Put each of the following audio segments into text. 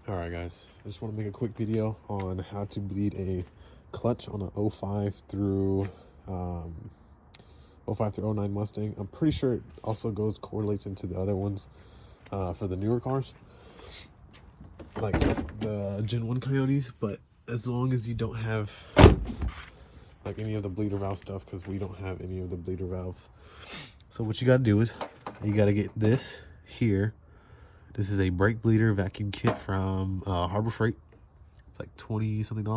Alright guys, I just want to make a quick video on how to bleed a clutch on a 05 through 09 Mustang. I'm pretty sure it also correlates into the other ones for the newer cars, like the Gen 1 Coyotes, but as long as you don't have like any of the bleeder valve stuff, because we don't have any of the bleeder valves. So what you got to do is you got to get this here. This is a brake bleeder vacuum kit from Harbor Freight. It's like $20 something.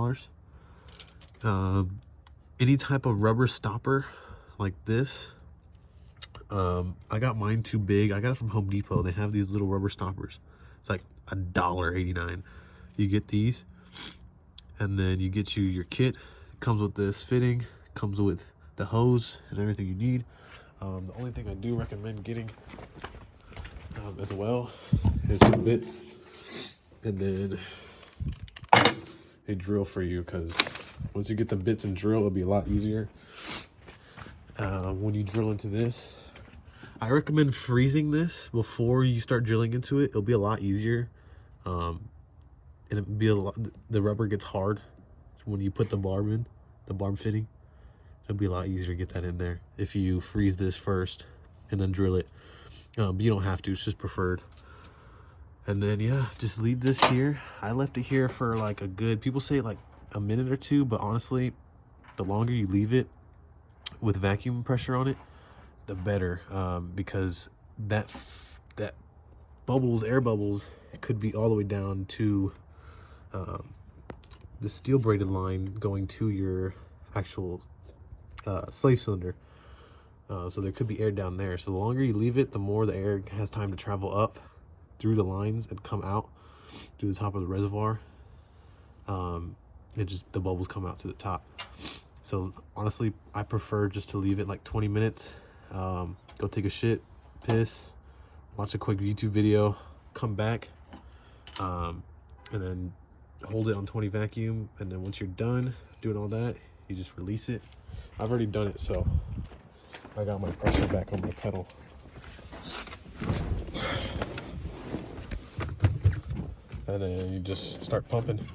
Any type of rubber stopper like this. I got mine too big. I got it from Home Depot. They have these little rubber stoppers. It's like $1.89. You get these, and then you get your kit. It comes with this fitting. Comes with the hose and everything you need. The only thing I do recommend getting as well is some bits and then a drill for you, because once you get the bits and drill, it'll be a lot easier when you drill into this. I recommend freezing this before you start drilling into it. It'll be a lot easier, and it'll be the rubber gets hard when you put the barb fitting. It'll be a lot easier to get that in there if you freeze this first and then drill it. But you don't have to, it's just preferred. And then yeah, just leave this here. I left it here for like a good, people say like a minute or two, but honestly, the longer you leave it with vacuum pressure on it, the better, because that air bubbles could be all the way down to the steel braided line going to your actual slave cylinder. So there could be air down there. So the longer you leave it, the more the air has time to travel up through the lines and come out through the top of the reservoir. The bubbles come out to the top. So honestly, I prefer just to leave it like 20 minutes. Go take a shit, piss, watch a quick YouTube video, come back, and then hold it on 20 vacuum. And then once you're done doing all that, you just release it. I've already done it, so I got my pressure back on my pedal. And then you just start pumping.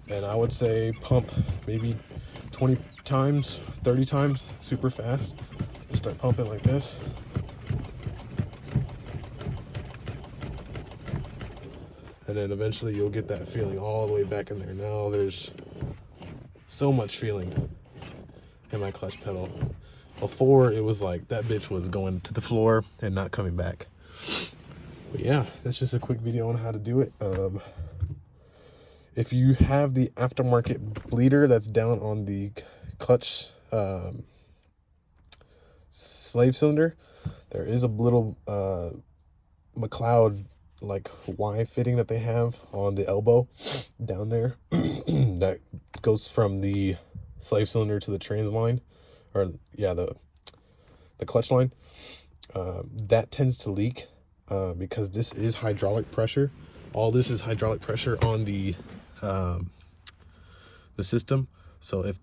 And I would say pump maybe 20 times, 30 times, super fast. Just start pumping like this. And then eventually you'll get that feeling all the way back in there. Now there's so much feeling in my clutch pedal. Before, it was like that bitch was going to the floor and not coming back. But yeah, that's just a quick video on how to do it. If you have the aftermarket bleeder that's down on the clutch slave cylinder, there is a little McLeod like Y fitting that they have on the elbow down there that goes from the slave cylinder to the trans line, or yeah, the clutch line. That tends to leak because this is hydraulic pressure. All this is hydraulic pressure on the system. So if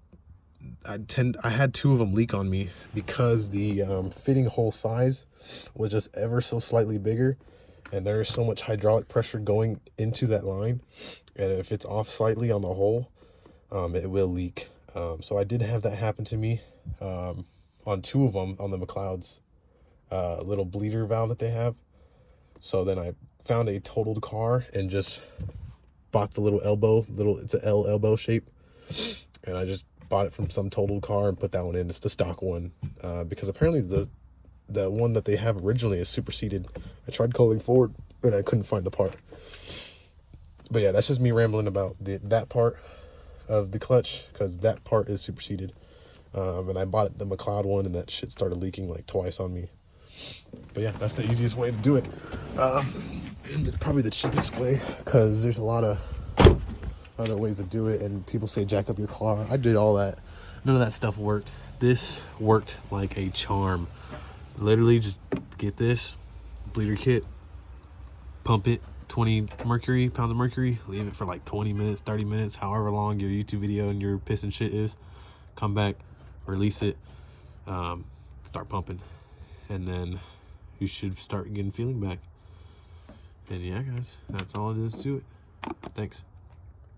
I had two of them leak on me because the fitting hole size was just ever so slightly bigger, and there is so much hydraulic pressure going into that line, and if it's off slightly on the hole, it will leak. So I did have that happen to me on two of them on the McLeod's little bleeder valve that they have. So then I found a totaled car and just bought the little elbow, it's an L elbow shape, and I just bought it from some totaled car and put that one in. It's the stock one, because apparently the one that they have originally is superseded. I tried calling Ford and I couldn't find the part. But yeah, that's just me rambling about that part of the clutch, because that part is superseded. And I bought the McLeod one, and that shit started leaking like twice on me. But yeah, that's the easiest way to do it, and probably the cheapest way, because there's a lot of other ways to do it, and people say jack up your car. I did all that. None of that stuff worked. This worked like a charm. Literally just get this bleeder kit, pump it 20 pounds of mercury, leave it for like 20 minutes, 30 minutes, however long your YouTube video and your piss and shit is. Come back, release it, start pumping, and then you should start getting feeling back. And yeah, guys, that's all it is to it. Thanks.